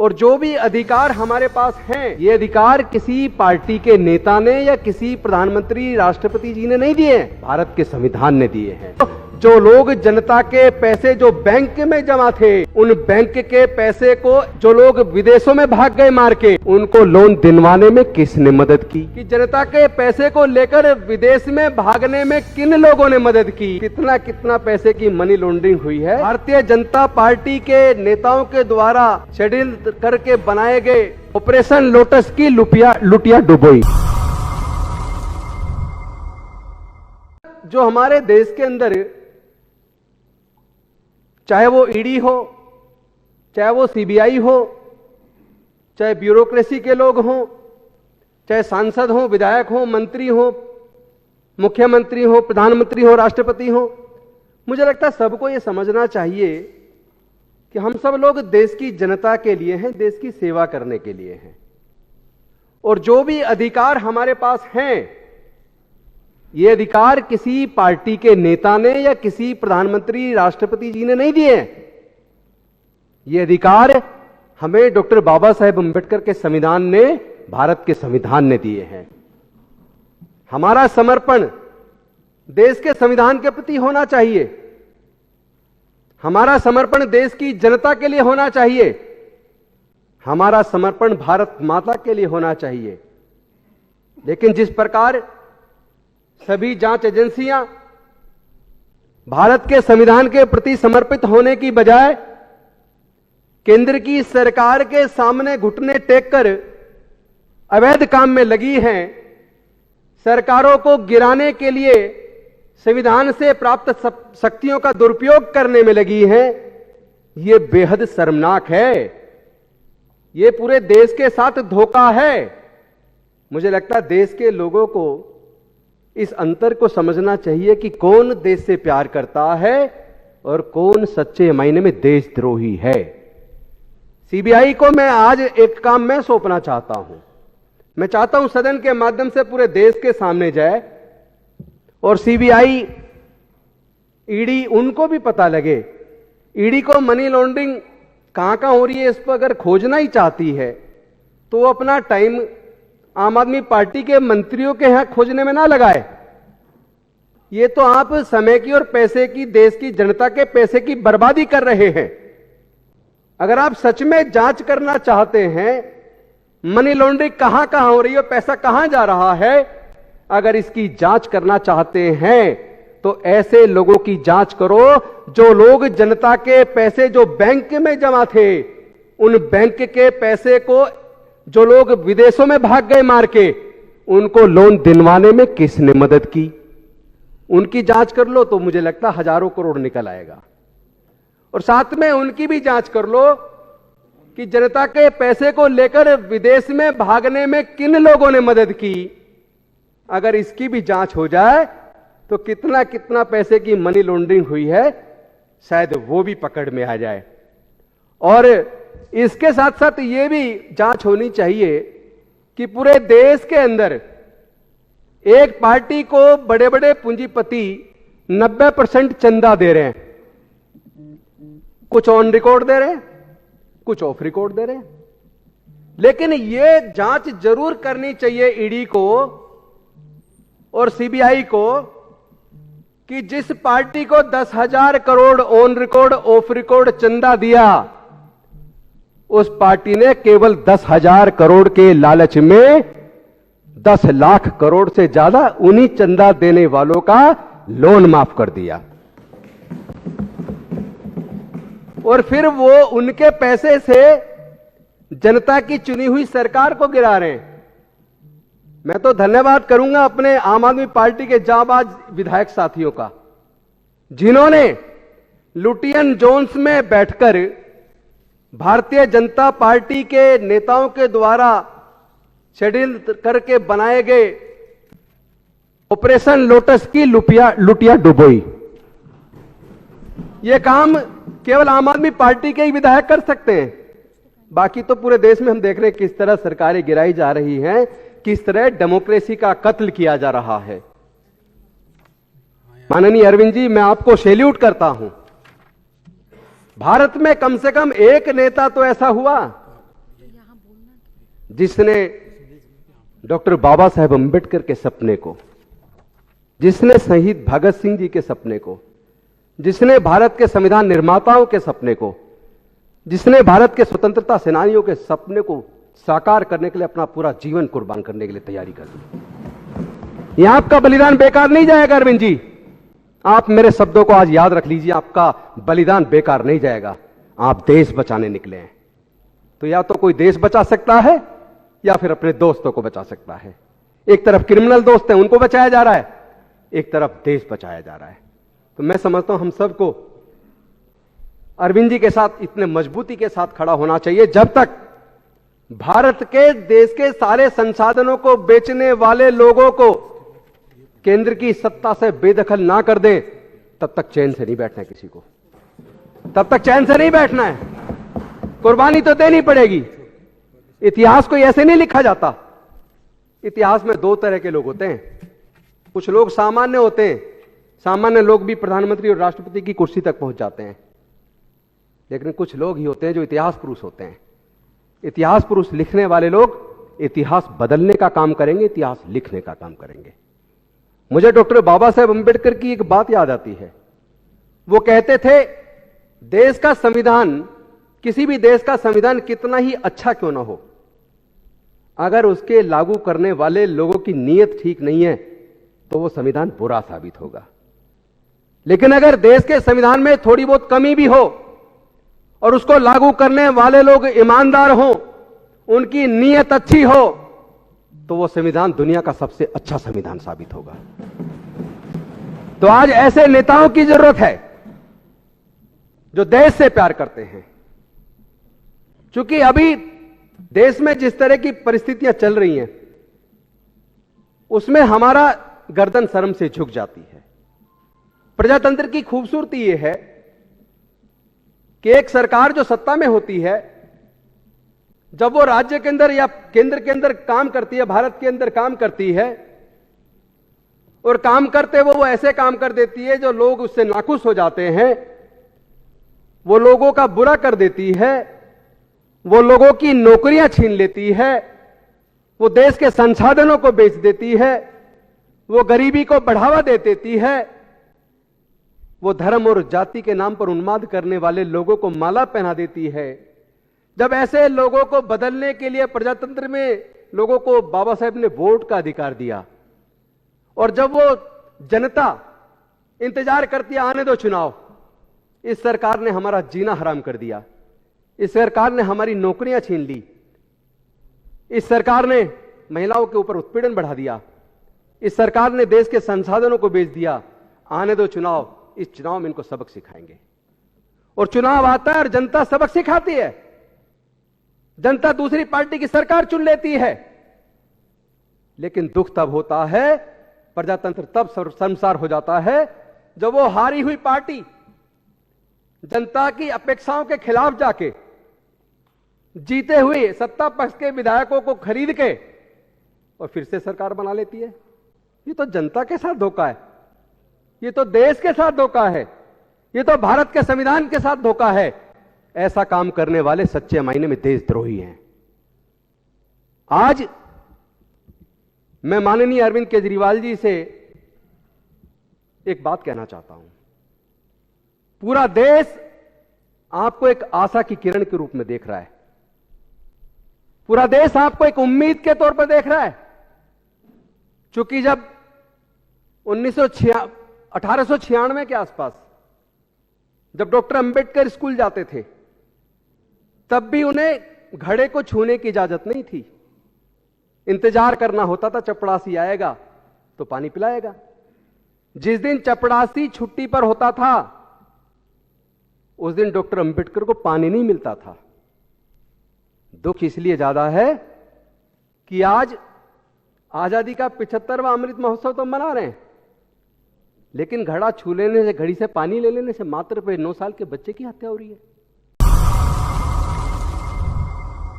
और जो भी अधिकार हमारे पास हैं, ये अधिकार किसी पार्टी के नेता ने या किसी प्रधानमंत्री राष्ट्रपति जी ने नहीं दिए हैं, भारत के संविधान ने दिए हैं। जो लोग जनता के पैसे जो बैंक में जमा थे, उन बैंक के पैसे को जो लोग विदेशों में भाग गए मार के, उनको लोन दिलवाने में किसने मदद की? कि जनता के पैसे को लेकर विदेश में भागने में किन लोगों ने मदद की? कितना कितना पैसे की मनी लॉन्ड्रिंग हुई है भारतीय जनता पार्टी के नेताओं के द्वारा शेड्यूल करके बनाए गए ऑपरेशन लोटस की लुटिया डुबोई। जो हमारे देश के अंदर, चाहे वो ईडी हो, चाहे वो सीबीआई हो, चाहे ब्यूरोक्रेसी के लोग हों, चाहे सांसद हो, विधायक हो, मंत्री हो, मुख्यमंत्री हो, प्रधानमंत्री हो, राष्ट्रपति हो, मुझे लगता है सबको ये समझना चाहिए कि हम सब लोग देश की जनता के लिए हैं, देश की सेवा करने के लिए हैं। और जो भी अधिकार हमारे पास हैं, ये अधिकार किसी पार्टी के नेता ने या किसी प्रधानमंत्री राष्ट्रपति जी ने नहीं दिए हैं। ये अधिकार हमें डॉक्टर बाबा साहेब अम्बेडकर के संविधान ने, भारत के संविधान ने दिए हैं। हमारा समर्पण देश के संविधान के प्रति होना चाहिए, हमारा समर्पण देश की जनता के लिए होना चाहिए, हमारा समर्पण भारत माता के लिए होना चाहिए। लेकिन जिस प्रकार सभी जांच एजेंसियां भारत के संविधान के प्रति समर्पित होने की बजाय केंद्र की सरकार के सामने घुटने टेक कर अवैध काम में लगी हैं, सरकारों को गिराने के लिए संविधान से प्राप्त शक्तियों का दुरुपयोग करने में लगी हैं, यह बेहद शर्मनाक है। यह पूरे देश के साथ धोखा है। मुझे लगता है देश के लोगों को इस अंतर को समझना चाहिए कि कौन देश से प्यार करता है और कौन सच्चे मायने में देशद्रोही है। सीबीआई को मैं आज एक काम मैं सौंपना चाहता हूं। मैं चाहता हूं सदन के माध्यम से पूरे देश के सामने जाए और सीबीआई, ईडी, उनको भी पता लगे। ईडी को मनी लॉन्ड्रिंग कहां हो रही है, इस पर अगर खोजना ही चाहती है तो वो अपना टाइम आम आदमी पार्टी के मंत्रियों के यहां खोजने में ना लगाए। ये तो आप समय की और पैसे की, देश की जनता के पैसे की बर्बादी कर रहे हैं। अगर आप सच में जांच करना चाहते हैं मनी लॉन्ड्रिंग कहां कहां हो रही है, पैसा कहां जा रहा है, अगर इसकी जांच करना चाहते हैं तो ऐसे लोगों की जांच करो जो लोग जनता के पैसे जो बैंक में जमा थे, उन बैंक के पैसे को जो लोग विदेशों में भाग गए मार के, उनको लोन दिलवाने में किसने मदद की? उनकी जांच कर लो तो मुझे लगता है हजारों करोड़ निकल आएगा। और साथ में उनकी भी जांच कर लो कि जनता के पैसे को लेकर विदेश में भागने में किन लोगों ने मदद की। अगर इसकी भी जांच हो जाए तो कितना कितना पैसे की मनी लॉन्ड्रिंग हुई है, शायद वो भी पकड़ में आ जाए। और इसके साथ साथ ये भी जांच होनी चाहिए कि पूरे देश के अंदर एक पार्टी को बड़े बड़े पूंजीपति 90% चंदा दे रहे हैं, कुछ ऑन रिकॉर्ड दे रहे हैं, कुछ ऑफ रिकॉर्ड दे रहे हैं। लेकिन ये जांच जरूर करनी चाहिए ईडी को और सीबीआई को कि जिस पार्टी को 10,000 crore on record, of record चंदा दिया, उस पार्टी ने केवल 10,000 करोड़ के लालच में 10 लाख करोड़ से ज्यादा उन्हीं चंदा देने वालों का लोन माफ कर दिया और फिर वो उनके पैसे से जनता की चुनी हुई सरकार को गिरा रहे हैं। मैं तो धन्यवाद करूंगा अपने आम आदमी पार्टी के जाबाज विधायक साथियों का, जिन्होंने लुटियन जोन्स में बैठकर भारतीय जनता पार्टी के नेताओं के द्वारा शेड्यूल करके बनाए गए ऑपरेशन लोटस की लुटिया डुबोई। यह काम केवल आम आदमी पार्टी के ही विधायक कर सकते हैं, बाकी तो पूरे देश में हम देख रहे हैं किस तरह सरकारें गिराई जा रही हैं, किस तरह डेमोक्रेसी का कत्ल किया जा रहा है। माननीय अरविंद जी, मैं आपको सैल्यूट करता हूं। भारत में कम से कम एक नेता तो ऐसा हुआ जिसने डॉक्टर बाबा साहेब अंबेडकर के सपने को, जिसने शहीद भगत सिंह जी के सपने को, जिसने भारत के संविधान निर्माताओं के सपने को, जिसने भारत के स्वतंत्रता सेनानियों के सपने को साकार करने के लिए अपना पूरा जीवन कुर्बान करने के लिए तैयारी कर दी। यह आपका बलिदान बेकार नहीं जाएगा अरविंद जी। आप मेरे शब्दों को आज याद रख लीजिए, आपका बलिदान बेकार नहीं जाएगा। आप देश बचाने निकले हैं, तो या तो कोई देश बचा सकता है या फिर अपने दोस्तों को बचा सकता है। एक तरफ क्रिमिनल दोस्त हैं, उनको बचाया जा रहा है, एक तरफ देश बचाया जा रहा है। तो मैं समझता हूं हम सबको अरविंद जी के साथ इतने मजबूती के साथ खड़ा होना चाहिए। जब तक भारत के देश के सारे संसाधनों को बेचने वाले लोगों को केंद्र की सत्ता से बेदखल ना कर दे, तब तक चैन से नहीं बैठना है किसी को, तब तक चैन से नहीं बैठना है। कुर्बानी तो देनी पड़ेगी। इतिहास को ऐसे नहीं लिखा जाता। इतिहास में दो तरह के लोग होते हैं। कुछ लोग सामान्य होते हैं, सामान्य लोग भी प्रधानमंत्री और राष्ट्रपति की कुर्सी तक पहुंच जाते हैं, लेकिन कुछ लोग ही होते हैं जो इतिहास पुरुष होते हैं। इतिहास पुरुष लिखने वाले लोग इतिहास बदलने का काम करेंगे, इतिहास लिखने का काम करेंगे। मुझे डॉक्टर बाबा साहेब अंबेडकर की एक बात याद आती है। वो कहते थे, देश का संविधान, किसी भी देश का संविधान कितना ही अच्छा क्यों ना हो, अगर उसके लागू करने वाले लोगों की नीयत ठीक नहीं है तो वो संविधान बुरा साबित होगा। लेकिन अगर देश के संविधान में थोड़ी बहुत कमी भी हो और उसको लागू करने वाले लोग ईमानदार हों, उनकी नीयत अच्छी हो, तो वो संविधान दुनिया का सबसे अच्छा संविधान साबित होगा। तो आज ऐसे नेताओं की जरूरत है जो देश से प्यार करते हैं। क्योंकि अभी देश में जिस तरह की परिस्थितियां चल रही हैं, उसमें हमारा गर्दन शर्म से झुक जाती है। प्रजातंत्र की खूबसूरती यह है कि एक सरकार जो सत्ता में होती है, जब वो राज्य के अंदर या केंद्र के अंदर काम करती है, भारत के अंदर काम करती है, और काम करते वो ऐसे काम कर देती है जो लोग उससे नाखुश हो जाते हैं, वो लोगों का बुरा कर देती है, वो लोगों की नौकरियां छीन लेती है, वो देश के संसाधनों को बेच देती है, वो गरीबी को बढ़ावा दे देती है, वो धर्म और जाति के नाम पर उन्माद करने वाले लोगों को माला पहना देती है। जब ऐसे लोगों को बदलने के लिए प्रजातंत्र में लोगों को बाबा साहेब ने वोट का अधिकार दिया, और जब वो जनता इंतजार करती है आने दो चुनाव, इस सरकार ने हमारा जीना हराम कर दिया, इस सरकार ने हमारी नौकरियां छीन ली, इस सरकार ने महिलाओं के ऊपर उत्पीड़न बढ़ा दिया, इस सरकार ने देश के संसाधनों को बेच दिया। आने दो चुनाव, इस चुनाव में इनको सबक सिखाएंगे। और चुनाव आता है और जनता सबक सिखाती है, जनता दूसरी पार्टी की सरकार चुन लेती है। लेकिन दुख तब होता है, प्रजातंत्र तब शर्मसार हो जाता है, जब वो हारी हुई पार्टी जनता की अपेक्षाओं के खिलाफ जाके जीते हुए सत्ता पक्ष के विधायकों को खरीद के और फिर से सरकार बना लेती है। ये तो जनता के साथ धोखा है, ये तो देश के साथ धोखा है, ये तो भारत के संविधान के साथ धोखा है। ऐसा काम करने वाले सच्चे मायने में देशद्रोही हैं। आज मैं माननीय अरविंद केजरीवाल जी से एक बात कहना चाहता हूं। पूरा देश आपको एक आशा की किरण के रूप में देख रहा है, पूरा देश आपको एक उम्मीद के तौर पर देख रहा है। क्योंकि जब 1896 के आसपास जब डॉक्टर अंबेडकर स्कूल जाते थे, तब भी उन्हें घड़े को छूने की इजाजत नहीं थी। इंतजार करना होता था, चपड़ासी आएगा तो पानी पिलाएगा। जिस दिन चपड़ासी छुट्टी पर होता था, उस दिन डॉक्टर अंबेडकर को पानी नहीं मिलता था। दुख इसलिए ज्यादा है कि आज आजादी का 75वां अमृत महोत्सव तो मना रहे हैं, लेकिन घड़ा छू लेने से, घड़ी से पानी ले लेने से मात्र पे 9 साल के बच्चे की हत्या हो रही है।